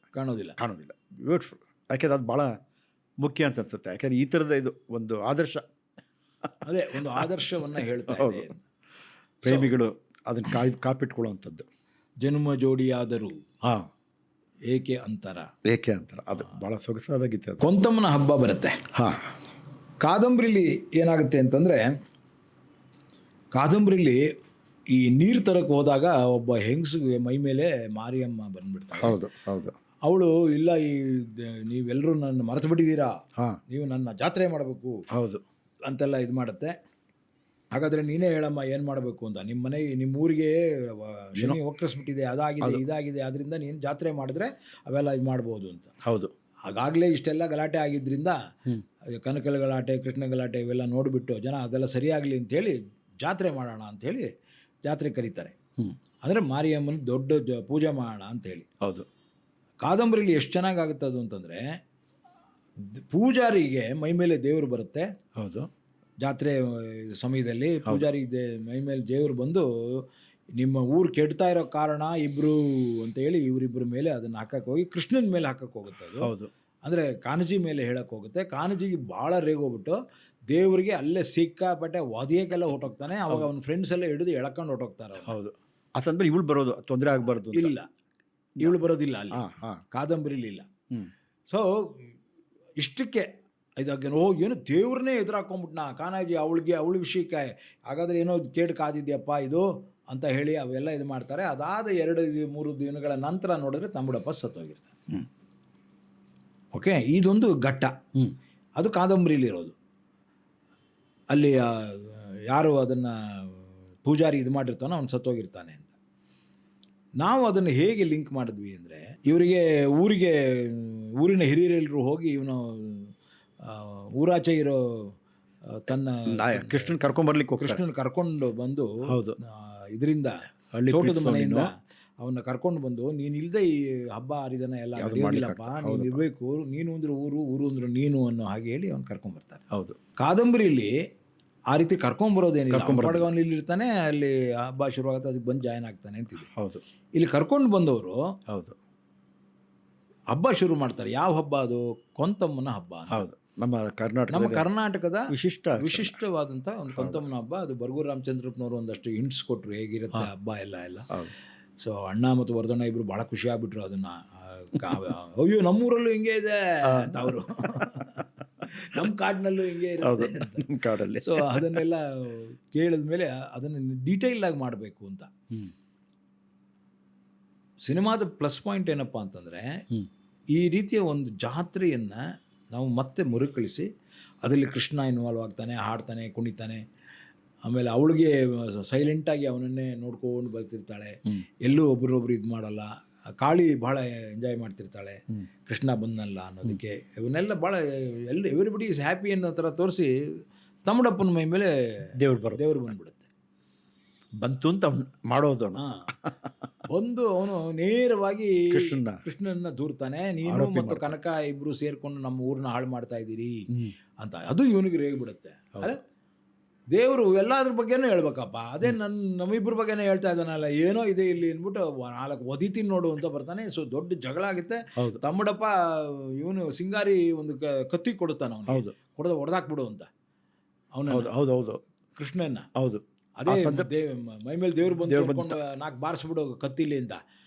ಬ್ಯೂಟಿಫುಲ್. ಯಾಕೆಂದ್ರೆ ಅದು ಭಾಳ ಮುಖ್ಯ ಅಂತ ಅನ್ಸುತ್ತೆ. ಯಾಕೆಂದರೆ ಈ ಥರದ ಇದು ಒಂದು ಆದರ್ಶ, ಅದೇ ಒಂದು ಆದರ್ಶವನ್ನು ಹೇಳ್ತಾ ಇದೆ. ಪ್ರೇಮಿಗಳು ಅದನ್ನು ಕಾಪಿಟ್ಕೊಳ್ಳುವಂಥದ್ದು. ಜನ್ಮ ಜೋಡಿಯಾದರೂ ಹಾಂ ಏಕೆ ಅಂತರ, ಅದು ಭಾಳ ಸೊಗಸಾದ ಗೀತೆ. ಕೊಂತಮ್ಮನ ಹಬ್ಬ ಬರುತ್ತೆ. ಹಾಂ. ಕಾದಂಬರಿಲಿ ಏನಾಗುತ್ತೆ ಅಂತಂದರೆ, ಕಾದಂಬರಿಲಿ ಈ ನೀರು ತರಕ್ಕೆ ಹೋದಾಗ ಒಬ್ಬ ಹೆಂಗಸಿಗೆ ಮೈ ಮೇಲೆ ಮಾರಿಯಮ್ಮ ಬಂದ್ಬಿಡ್ತಾಳೆ. ಹೌದು. ಅವಳು ಇಲ್ಲ, ನೀವೆಲ್ಲರೂ ನನ್ನ ಮರೆತು ಬಿಟ್ಟಿದ್ದೀರಾ, ಹಾಂ, ನೀವು ನನ್ನ ಜಾತ್ರೆ ಮಾಡಬೇಕು ಅಂತೆಲ್ಲ ಇದು ಮಾಡುತ್ತೆ. ಹಾಗಾದರೆ ನೀನೇ ಹೇಳಮ್ಮ ಏನು ಮಾಡಬೇಕು ಅಂತ. ನಿಮ್ಮ ಮನೆಗೆ, ನಿಮ್ಮ ಊರಿಗೆ ಶನಿ ಒಕ್ಕರಿಸ್ಬಿಟ್ಟಿದೆ, ಅದಾಗಿದೆ ಇದಾಗಿದೆ, ಅದರಿಂದ ನೀನು ಜಾತ್ರೆ ಮಾಡಿದ್ರೆ ಅವೆಲ್ಲ ಇದು ಮಾಡ್ಬೋದು ಅಂತ. ಹೌದು. ಆಗಾಗಲೇ ಇಷ್ಟೆಲ್ಲ ಗಲಾಟೆ ಆಗಿದ್ದರಿಂದ, ಕನಕಲ ಗಲಾಟೆ, ಕೃಷ್ಣ ಗಲಾಟೆ ಇವೆಲ್ಲ ನೋಡಿಬಿಟ್ಟು ಜನ ಅದೆಲ್ಲ ಸರಿಯಾಗಲಿ ಅಂಥೇಳಿ ಜಾತ್ರೆ ಮಾಡೋಣ ಅಂಥೇಳಿ ಜಾತ್ರೆ ಕರೀತಾರೆ. ಅಂದರೆ ಮಾರಿಯಮ್ಮನ ದೊಡ್ಡ ಪೂಜೆ ಮಾಡೋಣ ಅಂಥೇಳಿ. ಹೌದು. ಕಾದಂಬರಿಲಿ ಎಷ್ಟು ಚೆನ್ನಾಗಾಗುತ್ತೆ ಅದು ಅಂತಂದರೆ, ಪೂಜಾರಿಗೆ ಮೈ ಮೇಲೆ ದೇವರು ಬರುತ್ತೆ. ಹೌದು. ಜಾತ್ರೆ ಸಮಯದಲ್ಲಿ ಪೂಜಾರಿ ಮೈ ಮೇಲೆ ದೇವರು ಬಂದು, ನಿಮ್ಮ ಊರು ಕೆಡ್ತಾ ಇರೋ ಕಾರಣ ಇಬ್ಬರು ಅಂತೇಳಿ ಇವರಿಬ್ಬರ ಮೇಲೆ ಅದನ್ನು ಹಾಕಕ್ಕೆ ಹೋಗಿ ಕೃಷ್ಣನ ಮೇಲೆ ಹಾಕಕ್ಕೆ ಹೋಗುತ್ತೆ. ಅದು ಹೌದು. ಅಂದರೆ ಕಾನಜಿ ಮೇಲೆ ಹೇಳಕ್ಕೆ ಹೋಗುತ್ತೆ. ಕಾನಜಿಗೆ ಭಾಳ ರೇಗೋಗ್ಬಿಟ್ಟು ದೇವರಿಗೆ ಅಲ್ಲೇ ಸಿಕ್ಕಾಪಟ್ಟೆ ಒದೆಯಕ್ಕೆಲ್ಲ ಹೊಟ್ಟೋಗ್ತಾನೆ. ಅವಾಗ ಅವನ ಫ್ರೆಂಡ್ಸ್ ಎಲ್ಲ ಹಿಡಿದು ಎಳ್ಕೊಂಡು ಹೊಟ್ಟೋಗ್ತಾರೆ. ಹೌದು. ಅದಂದ್ರೆ ಇವಳು ಬರೋದು ತೊಂದರೆ ಆಗಬಾರ್ದು. ಇಲ್ಲ, ಇವಳು ಬರೋದಿಲ್ಲ ಅಲ್ಲಿ, ಕಾದಂಬರಿಲಿ ಇಲ್ಲ. ಸೊ ಇಷ್ಟಕ್ಕೆ ಇದಾಗ ಏನು ದೇವ್ರನ್ನೇ ಎದುರಾಕೊಂಬಿಟ್ನಾ ಕಾನಾಜಿ ಅವಳ ವಿಷಯಕ್ಕೆ. ಹಾಗಾದರೆ ಏನೋ ಕೇಡು ಕಾದಿದ್ಯಪ್ಪ ಇದು ಅಂತ ಹೇಳಿ ಅವೆಲ್ಲ ಇದು ಮಾಡ್ತಾರೆ. ಅದಾದ 2-3 ದಿನಗಳ ನಂತರ ನೋಡಿದ್ರೆ ತಮ್ಮಡಪ್ಪ ಸತ್ತೋಗಿರ್ತಾನೆ. ಓಕೆ, ಇದೊಂದು ಘಟ್ಟ. ಅದು ಕಾದಂಬರಿಲಿರೋದು. ಅಲ್ಲಿ ಯಾರು ಅದನ್ನು ಪೂಜಾರಿ ಇದು ಮಾಡಿರ್ತಾನೋ ಅವನು ಸತ್ತೋಗಿರ್ತಾನೆ ಅಂತ. ನಾವು ಅದನ್ನು ಹೇಗೆ ಲಿಂಕ್ ಮಾಡಿದ್ವಿ ಅಂದರೆ, ಊರಿನ ಹಿರಿಯರೆಲ್ಲರೂ ಹೋಗಿ ಇವನು ಊರಾಚೆ ಇರೋ ತನ್ನ ಕೃಷ್ಣನ್ ಕರ್ಕೊಂಡು ಬಂದು, ಇದರಿಂದ ತೋಟದ ಮನೆಯಿಂದ ಅವನ್ನ ಕರ್ಕೊಂಡು ಬಂದು, ನೀನು ಇಲ್ಲದೆ ಈ ಹಬ್ಬ ಹರಿದನ ಎಲ್ಲ ನಡೆಯೋದಿಲ್ಲಪ್ಪ, ನೀನು ಇರಬೇಕು, ನೀನು ಅಂದ್ರೆ ಊರು ಅಂದ್ರೆ ನೀನು ಅನ್ನೋ ಹಾಗೆ ಹೇಳಿ ಅವ್ನು ಕರ್ಕೊಂಡ್ಬರ್ತಾರೆ. ಹೌದು. ಕಾದಂಬರಿಯಲ್ಲಿ ಆ ರೀತಿ ಕರ್ಕೊಂಡ್ಬರೋದೇನಿಲ್ಲ. ಅವನು ಇಲ್ಲಿ ಇರ್ತಾನೆ, ಅಲ್ಲಿ ಹಬ್ಬ ಶುರುವಾಗುತ್ತೆ, ಅದಕ್ಕೆ ಬಂದು ಜಾಯ್ನ್ ಆಗ್ತಾನೆ ಅಂತಿದೆ. ಹೌದು. ಇಲ್ಲಿ ಕರ್ಕೊಂಡು ಬಂದವರು ಹೌದು ಹಬ್ಬ ಶುರು ಮಾಡ್ತಾರೆ. ಯಾವ ಹಬ್ಬ ಅದು? ಕೊಂತಮ್ಮನ ಹಬ್ಬ. ಹೌದು. ನಮ್ಮ ಕರ್ನಾಟಕದ ವಿಶಿಷ್ಟವಾದಂಥ ಒಂದು ಕೊಂತಮ್ಮನ ಹಬ್ಬ. ಅದು ಬರಗೂರು ರಾಮಚಂದ್ರಪ್ಪನವರು ಒಂದಷ್ಟು ಹಿಂಟ್ಸ್ ಕೊಟ್ಟರು ಹೇಗಿರುತ್ತೆ ಹಬ್ಬ ಎಲ್ಲ. ಸೊ ಅಣ್ಣ ಮತ್ತು ವರ್ಧಣ್ಣ ಇಬ್ಬರು ಭಾಳ ಖುಷಿ ಆಗ್ಬಿಟ್ರು ಅದನ್ನು. ಅಯ್ಯೋ ನಮ್ಮೂರಲ್ಲೂ ಹಿಂಗೆ ಇದೆ ಅಂತ ಅವರು, ನಮ್ಮ ಕಾಡಿನಲ್ಲೂ ಹಿಂಗೆ ಇರುತ್ತೆ ನಮ್ಮ ಕಾಡಲ್ಲಿ. ಸೊ ಅದನ್ನೆಲ್ಲ ಕೇಳಿದ ಮೇಲೆ ಅದನ್ನು ಡೀಟೇಲ್ಡಾಗಿ ಮಾಡಬೇಕು ಅಂತ. ಸಿನಿಮಾದ ಪ್ಲಸ್ ಪಾಯಿಂಟ್ ಏನಪ್ಪ ಅಂತಂದರೆ, ಈ ರೀತಿಯ ಒಂದು ಜಾತ್ರೆಯನ್ನು ನಾವು ಮತ್ತೆ ಮರುಕಳಿಸಿ ಅದರಲ್ಲಿ ಕೃಷ್ಣ ಇನ್ವಾಲ್ವ್ ಆಗ್ತಾನೆ, ಹಾಡ್ತಾನೆ, ಕುಣಿತಾನೆ. ಆಮೇಲೆ ಅವಳಿಗೆ ಸೈಲೆಂಟಾಗಿ ಅವನನ್ನೇ ನೋಡ್ಕೊಂಡು ಬರ್ತಿರ್ತಾಳೆ, ಎಲ್ಲೂ ಒಬ್ರೊಬ್ರು ಇದು ಮಾಡಲ್ಲ. ಕಾಳಿ ಭಾಳ ಎಂಜಾಯ್ ಮಾಡ್ತಿರ್ತಾಳೆ ಕೃಷ್ಣ ಬಂದಲ್ಲ ಅನ್ನೋದಕ್ಕೆ. ಇವನ್ನೆಲ್ಲ ಭಾಳ ಎವ್ರಿಬಡಿ ಈಸ್ ಹ್ಯಾಪಿ ಅನ್ನೋ ಥರ ತೋರಿಸಿ ತಮ್ಮಡಪ್ಪನ ಮೈ ಮೇಲೆ ದೇವರು ಬಂದ್ಬಿಡುತ್ತೆ. ಬಂತು ಅಂತ ಮಾಡೋದು. ಒಂದು ಅವನು ನೇರವಾಗಿ ಕೃಷ್ಣನ ದೂರ್ತಾನೆ, ನೀನು ಮತ್ತು ಕನಕ ಇಬ್ರು ಸೇರ್ಕೊಂಡು ನಮ್ಮ ಊರನ್ನ ಹಾಳು ಮಾಡ್ತಾ ಇದ್ದೀರಿ ಅಂತ. ಅದು ಇವನಿಗೆ ರೇಗಿಬಿಡುತ್ತೆ. ದೇವರು ಎಲ್ಲದ್ರ ಬಗ್ಗೆನೂ ಹೇಳ್ಬೇಕಪ್ಪ, ಅದೇ ನಮ್ಮಿಬ್ಬರ ಬಗ್ಗೆನೇ ಹೇಳ್ತಾ ಇದ್ದಾನಲ್ಲ, ಏನೋ ಇದೆ ಇಲ್ಲಿ ಅಂದ್ಬಿಟ್ಟು 4 ಒದಿತೀನಿ ನೋಡು ಅಂತ ಬರ್ತಾನೆ. ಸೊ ದೊಡ್ಡ ಜಗಳ ಆಗುತ್ತೆ. ತಮ್ಮಡಪ್ಪ ಇವನು ಸಿಂಗಾರಿ ಒಂದು ಕತ್ತಿ ಕೊಡುತ್ತಾನ ಅವನು, ಹೊಡೆದಾಕ್ಬಿಡು ಅಂತ ಅವನು ಕೃಷ್ಣನ್ನ. ಅದೇ ಮೈ ಮೇಲೆ ದೇವ್ರು ಬಂದು 4 ಬಾರಿಸ್ಬಿಡು ಕತ್ತಿಲಿ ಅಂತ.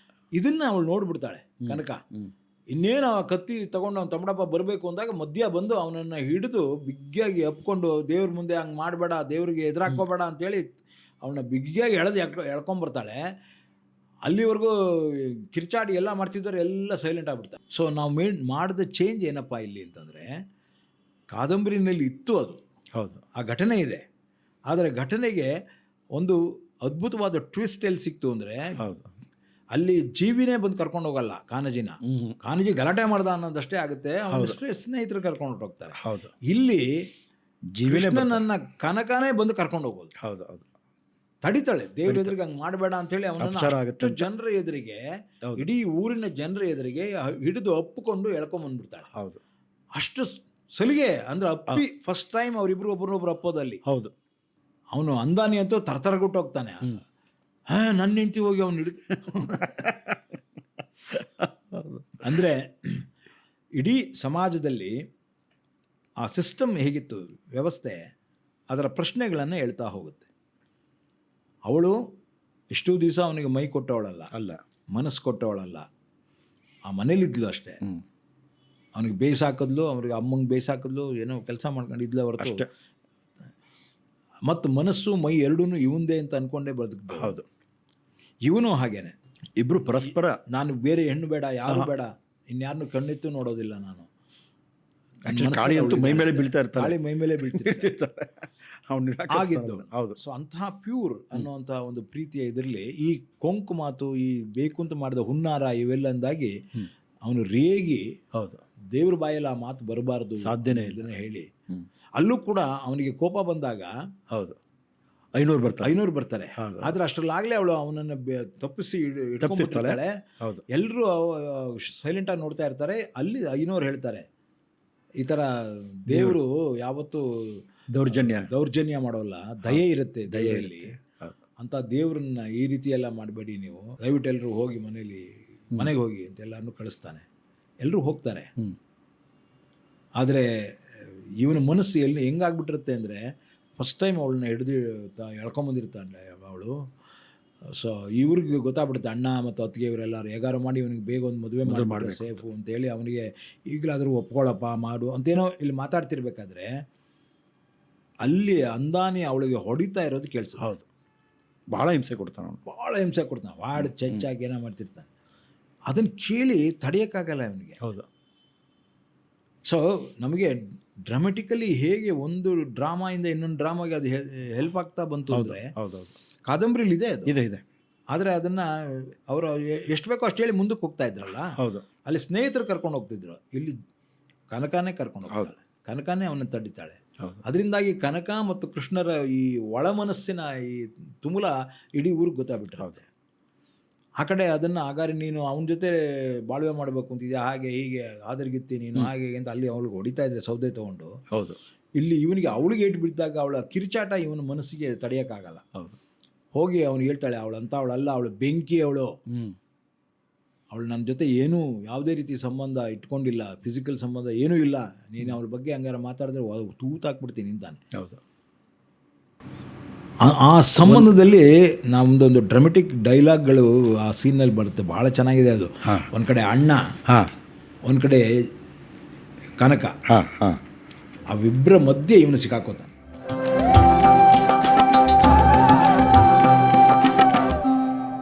ಇದನ್ನ ಅವಳು ನೋಡ್ಬಿಡ್ತಾಳೆ ಕನಕ. ಇನ್ನೇನು ಆ ಕತ್ತಿ ತಗೊಂಡು ಅವ್ನು ತಮ್ಮಡಪ್ಪ ಬರಬೇಕು ಅಂದಾಗ ಮಧ್ಯ ಬಂದು ಅವನನ್ನು ಹಿಡಿದು ಬಿಗ್ಗಿಯಾಗಿ ಅಪ್ಕೊಂಡು ದೇವ್ರ ಮುಂದೆ ಹಂಗೆ ಮಾಡಬೇಡ, ದೇವ್ರಿಗೆ ಎದುರಾಕೋಬೇಡ ಅಂತೇಳಿ ಅವನ್ನ ಬಿಗ್ಗಿಯಾಗಿ ಎಳ್ಕೊಂಬರ್ತಾಳೆ. ಅಲ್ಲಿವರೆಗೂ ಕಿರ್ಚಾಡಿ ಎಲ್ಲ ಮಾಡ್ತಿದ್ದವ್ರು ಎಲ್ಲ ಸೈಲೆಂಟ್ ಆಗಿಬಿಡ್ತಾರೆ. ಸೊ ನಾವು ಮಾಡಿದ ಚೇಂಜ್ ಏನಪ್ಪ ಇಲ್ಲಿ ಅಂತಂದರೆ, ಕಾದಂಬರಿನಲ್ಲಿ ಇತ್ತು ಅದು, ಆ ಘಟನೆ ಇದೆ. ಆದರೆ ಘಟನೆಗೆ ಒಂದು ಅದ್ಭುತವಾದ ಟ್ವಿಸ್ಟ್ ಎಲ್ಲಿ ಸಿಕ್ತು ಅಂದರೆ, ಅಲ್ಲಿ ಜೀವಿನೇ ಬಂದು ಕರ್ಕೊಂಡು ಹೋಗಲ್ಲ ಕಾನಜಿ ಗಲಾಟೆ ಮಾಡ್ದ ಅನ್ನೋದಷ್ಟೇ ಆಗುತ್ತೆ, ಅವನಷ್ಟೇ ಸ್ನೇಹಿತರು ಕರ್ಕೊಂಡು ಹೋಗ್ತಾರೆ. ಇಲ್ಲಿ ಕೃಷ್ಣನನ್ನ ಕನಕನೇ ಬಂದು ಕರ್ಕೊಂಡು ಹೋಗೋದು. ತಡಿತಾಳೆ ದೇವ್ರ ಎದುರಿಗೆ ಹಂಗೆ ಮಾಡಬೇಡ ಅಂತೇಳಿ ಅವನನ್ನು ಜನರ ಎದುರಿಗೆ, ಇಡೀ ಊರಿನ ಜನರ ಎದುರಿಗೆ ಹಿಡಿದು ಅಪ್ಪಿಕೊಂಡು ಎಳ್ಕೊಂಬಂದ್ಬಿಡ್ತಾಳೆ. ಅಷ್ಟು ಸಲಿಗೆ ಅಂದ್ರೆ ಅಪ್ಪಿ ಫಸ್ಟ್ ಟೈಮ್ ಅವರಿಬ್ರು ಒಬ್ರನ್ನೊಬ್ರು ಅಪ್ಪೋದಲ್ಲಿ. ಅವನು ಅಂದಾನಿ ಅಂತೂ ತರತರಗುಟ್ಟು ಹೋಗ್ತಾನೆ. ನನ್ನ ಹೆಂಡತಿ ಹೋಗಿ ಅವನು ಹಿಡಿದು ಅಂದರೆ ಇಡೀ ಸಮಾಜದಲ್ಲಿ ಆ ಸಿಸ್ಟಮ್ ಹೇಗಿತ್ತು, ವ್ಯವಸ್ಥೆ, ಅದರ ಪ್ರಶ್ನೆಗಳನ್ನು ಹೇಳ್ತಾ ಹೋಗುತ್ತೆ. ಅವಳು ಇಷ್ಟು ದಿವಸ ಅವನಿಗೆ ಮೈ ಕೊಟ್ಟವಳಲ್ಲ, ಮನಸ್ಸು ಕೊಟ್ಟವಳಲ್ಲ, ಆ ಮನೇಲಿದ್ಲು ಅಷ್ಟೇ. ಅವನಿಗೆ ಬೇಯಿಸಾಕಿದ್ಲು, ಅವ್ರಿಗೆ ಅಮ್ಮಂಗೆ ಬೇಯಿಸಾಕಿದ್ಲು, ಏನೋ ಕೆಲಸ ಮಾಡ್ಕೊಂಡಿದ್ಲು ಹೊರತು. ಮತ್ತು ಮನಸ್ಸು ಮೈ ಎರಡೂ ಇವಂದೇ ಅಂತ ಅಂದ್ಕೊಂಡೇ ಬದುಕಿದ್ದು. ಇವನು ಹಾಗೇನೆ, ಇಬ್ಬರು ಪರಸ್ಪರ, ನಾನು ಬೇರೆ ಹೆಣ್ಣು ಬೇಡ, ಯಾರು ಬೇಡ, ಇನ್ಯಾರನ್ನು ಕಣ್ಣೆತ್ತು ನೋಡೋದಿಲ್ಲ ನಾನು. ಮೈ ಮೇಲೆ ಬೀಳ್ತಾ ಇರ್ತಾರೆ, ಗಾಳಿ ಮೈ ಮೇಲೆ ಬೀಳ್ತಿರ್ತಾರೆ ಆಗಿದ್ದು. ಸೊ ಅಂತಹ ಪ್ಯೂರ್ ಅನ್ನುವಂಥ ಒಂದು ಪ್ರೀತಿಯ ಇದರಲ್ಲಿ ಈ ಕೊಂಕು ಮಾತು, ಈ ಬೇಕು ಅಂತ ಮಾಡಿದ ಹುನ್ನಾರ, ಇವೆಲ್ಲ ಅಂದಾಗಿ ಅವನು ರೇಗಿ, ದೇವ್ರ ಬಾಯಲ್ಲಿ ಆ ಮಾತು ಬರಬಾರ್ದು, ಸಾಧ್ಯನೇ ಇದನ್ನ ಹೇಳಿ. ಅಲ್ಲೂ ಕೂಡ ಅವನಿಗೆ ಕೋಪ ಬಂದಾಗ 500 ಬರ್ತಾರೆ. ಆದ್ರೆ ಅಷ್ಟರಲ್ಲಾಗಲೇ ಅವಳು ಅವನನ್ನು ತಪ್ಪಿಸಿ ಇಟ್ಕೊಂಡ್ಬಿಡ್ತಾಳೆ. ಎಲ್ಲರೂ ಸೈಲೆಂಟ್ ಆಗಿ ನೋಡ್ತಾ ಇರ್ತಾರೆ. ಅಲ್ಲಿ 500 ಹೇಳ್ತಾರೆ, ಈ ಥರ ದೇವರು ಯಾವತ್ತೂ ದೌರ್ಜನ್ಯ ಮಾಡೋಲ್ಲ, ದಯೆ ಇರುತ್ತೆ ದಯೆಯಲ್ಲಿ ಅಂತ. ದೇವ್ರನ್ನ ಈ ರೀತಿ ಎಲ್ಲ ಮಾಡಬೇಡಿ ನೀವು, ದಯವಿಟ್ಟು ಎಲ್ಲರೂ ಹೋಗಿ ಮನೆಗೆ ಹೋಗಿ ಅಂತ ಎಲ್ಲರನ್ನೂ ಕಳಿಸ್ತಾನೆ. ಎಲ್ಲರೂ ಹೋಗ್ತಾರೆ. ಆದರೆ ಇವನ ಮನಸ್ಸು ಹೆಂಗಾಗ್ಬಿಟ್ಟಿರುತ್ತೆ ಅಂದರೆ, ಫಸ್ಟ್ ಟೈಮ್ ಅವಳನ್ನ ಹಿಡಿದು ಎಳ್ಕೊಂಬಂದಿರ್ತಾಳೆ ಅವಳು. ಸೊ ಇವ್ರಿಗೆ ಗೊತ್ತಾಗ್ಬಿಡುತ್ತೆ, ಅಣ್ಣ ಮತ್ತು ಅತ್ತಿಗೆ ಇವರೆಲ್ಲರೂ ಹೇಗಾರು ಮಾಡಿ ಇವನಿಗೆ ಬೇಗ ಒಂದು ಮದುವೆ ಮಾಡಿದ್ರೆ ಸೇಫು ಅಂತೇಳಿ ಅವನಿಗೆ ಈಗಲಾದರೂ ಒಪ್ಕೊಳ್ಳಪ್ಪ ಮಾಡು ಅಂತೇನೋ ಇಲ್ಲಿ ಮಾತಾಡ್ತಿರ್ಬೇಕಾದ್ರೆ ಅಲ್ಲಿ ಅಂದಾನಿ ಅವಳಿಗೆ ಹೊಡಿತಾ ಇರೋದು ಕೇಳಿಸ. ಭಾಳ ಹಿಂಸೆ ಕೊಡ್ತಾನೆ, ವಾಡ್ ಚೆಚ್ಚಾಗಿ ಏನೋ ಮಾಡ್ತಿರ್ತಾನೆ. ಅದನ್ನು ಕೇಳಿ ತಡೆಯೋಕ್ಕಾಗಲ್ಲ ಅವನಿಗೆ. ಸೊ ನಮಗೆ ಡ್ರಾಮೆಟಿಕಲಿ ಹೇಗೆ ಒಂದು ಡ್ರಾಮಾಯಿಂದ ಇನ್ನೊಂದು ಡ್ರಾಮಾಗೆ ಅದು ಹೆಲ್ಪ್ ಆಗ್ತಾ ಬಂತು ಅಂದರೆ, ಕಾದಂಬರಿಲಿ ಇದೆ. ಆದರೆ ಅದನ್ನು ಅವರು ಎಷ್ಟು ಬೇಕೋ ಅಷ್ಟು ಹೇಳಿ ಮುಂದಕ್ಕೆ ಹೋಗ್ತಾ ಇದ್ರಲ್ಲ. ಅಲ್ಲಿ ಸ್ನೇಹಿತರು ಕರ್ಕೊಂಡು ಹೋಗ್ತಿದ್ರು, ಇಲ್ಲಿ ಕನಕನೇ ಕರ್ಕೊಂಡು ಹೋಗ್ತಾಳೆ, ಕನಕನೇ ಅವನ್ನ ತಡಿತಾಳೆ. ಅದರಿಂದಾಗಿ ಕನಕ ಮತ್ತು ಕೃಷ್ಣರ ಈ ಒಳ ಮನಸ್ಸಿನ ಈ ತುಮುಲ ಇಡೀ ಊರಿಗೆ ಗೊತ್ತಾಗ್ಬಿಟ್ಟಿರುತ್ತೆ. ಆ ಕಡೆ ಅದನ್ನು ಆಗಾರಿ ನೀನು ಅವನ ಜೊತೆ ಬಾಳ್ವೆ ಮಾಡಬೇಕು ಅಂತಿದ್ಯಾ, ಹಾಗೆ ಹೀಗೆ ಆದರ್ಗಿತ್ತಿ ನೀನು ಹಾಗೆ ಅಂತ ಅಲ್ಲಿ ಅವಳಿಗೆ ಹೊಡಿತಾ ಇದ್ದೆ ಸೌದೆ ತೊಗೊಂಡು. ಇಲ್ಲಿ ಇವನಿಗೆ ಅವಳಿಗೆ ಏಟು ಬಿದ್ದಾಗ ಅವಳ ಕಿರ್ಚಾಟ ಇವನ ಮನಸ್ಸಿಗೆ ತಡೆಯೋಕ್ಕಾಗಲ್ಲ. ಹೋಗಿ ಅವನು ಹೇಳ್ತಾಳೆ, ಅವಳಲ್ಲ, ಅವಳು ಬೆಂಕಿ, ಅವಳು ನನ್ನ ಜೊತೆ ಏನೂ ಯಾವುದೇ ರೀತಿ ಸಂಬಂಧ ಇಟ್ಕೊಂಡಿಲ್ಲ, ಫಿಸಿಕಲ್ ಸಂಬಂಧ ಏನೂ ಇಲ್ಲ, ನೀನು ಅವಳ ಬಗ್ಗೆ ಹಂಗಾರ ಮಾತಾಡಿದ್ರೆ ತೂತಾಕ್ಬಿಡ್ತೀನಿ ಅಂತಾನೆ. ಆ ಸಂಬಂಧದಲ್ಲಿ ನಮ್ಮದೊಂದು ಡ್ರಾಮೆಟಿಕ್ ಡೈಲಾಗ್ಗಳು ಆ ಸೀನಲ್ಲಿ ಬರುತ್ತೆ, ಭಾಳ ಚೆನ್ನಾಗಿದೆ ಅದು. ಒಂದು ಕಡೆ ಅಣ್ಣ, ಒಂದು ಕಡೆ ಕನಕ, ಅವಿಬ್ಬರ ಮಧ್ಯೆ ಇವನು ಸಿಕ್ಕಾಕೋತಾನೆ.